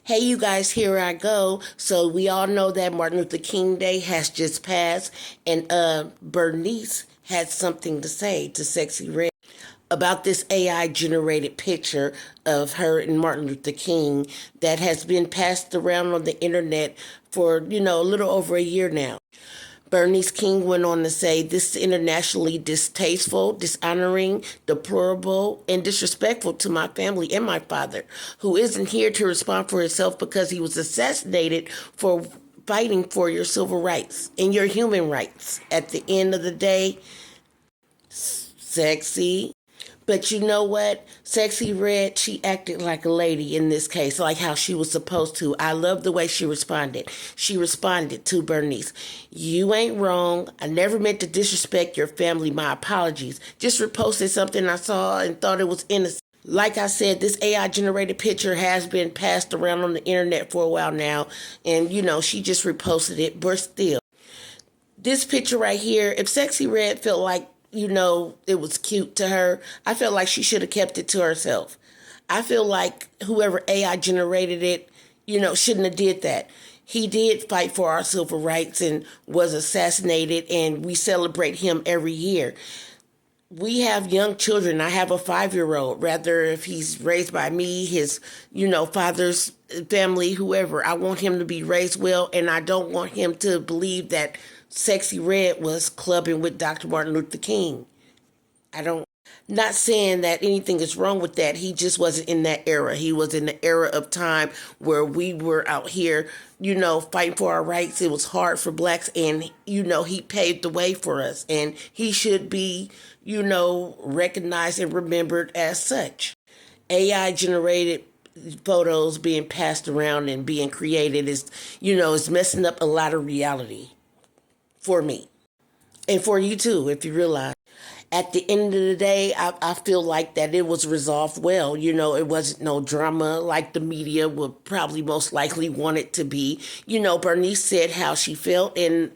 Hey, you guys, here I go. So we all know that Martin Luther King Day has just passed, and Bernice had something to say to SEXYY Redd about this AI generated picture of her and Martin Luther King that has been passed around on the internet for, a little over a year now. Bernice King went on to say, "This is internationally distasteful, dishonoring, deplorable, and disrespectful to my family and my father, who isn't here to respond for himself because he was assassinated for fighting for your civil rights and your human rights. At the end of the day, sexy." But you know what? SEXYY Redd, she acted like a lady in this case, like how she was supposed to. I love the way she responded. She responded to Bernice. "You ain't wrong. I never meant to disrespect your family. My apologies. Just reposted something I saw and thought it was innocent." Like I said, this AI generated picture has been passed around on the internet for a while now. And, she just reposted it. But still, this picture right here, if SEXYY Redd felt like it was cute to her, I felt like she should have kept it to herself. I feel like whoever AI generated it, shouldn't have did that. He did fight for our civil rights and was assassinated, and we celebrate him every year. We have young children. I have a 5-year-old. Rather, if he's raised by me, his, father's family, whoever, I want him to be raised well, and I don't want him to believe that SEXYY Redd was clubbing with Dr. Martin Luther King. Not saying that anything is wrong with that. He just wasn't in that era. He was in the era of time where we were out here, fighting for our rights. It was hard for blacks, and, he paved the way for us. And he should be, recognized and remembered as such. AI generated photos being passed around and being created is messing up a lot of reality for me. And for you too, if you realize. At the end of the day, I feel like that it was resolved well. It wasn't no drama like the media would probably most likely want it to be. Bernice said how she felt, and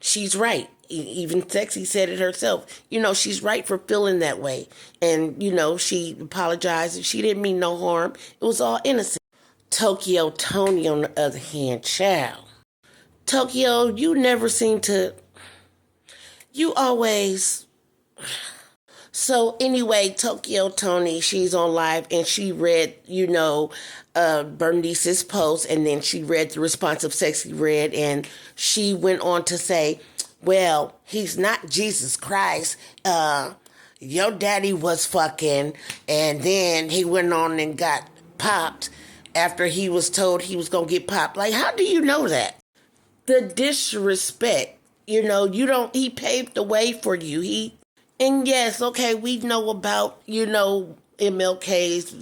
she's right. Even SEXYY said it herself. She's right for feeling that way. And, she apologized. She didn't mean no harm. It was all innocent. Tokyo Toni, on the other hand, child. Tokyo, you never seem to... You always... So anyway, Tokyo Toni, she's on live and she read, Bernice's post, and then she read the response of SEXYY Redd, and she went on to say, "Well, he's not Jesus Christ. Your daddy was fucking," and then he went on and got popped after he was told he was going to get popped. Like, how do you know that? The disrespect, he paved the way for you. And yes, okay, we know about, MLK's,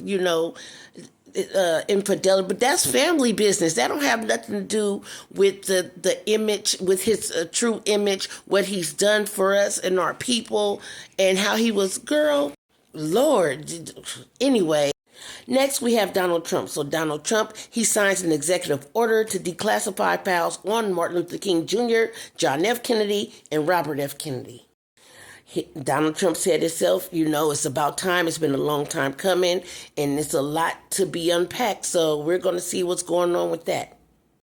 infidelity, but that's family business. That don't have nothing to do with the image, with his true image, what he's done for us and our people, and how he was, girl, Lord. Anyway, next we have Donald Trump. So Donald Trump, he signs an executive order to declassify files on Martin Luther King Jr., John F. Kennedy, and Robert F. Kennedy. Donald Trump said himself, it's about time. It's been a long time coming, and it's a lot to be unpacked. So we're going to see what's going on with that.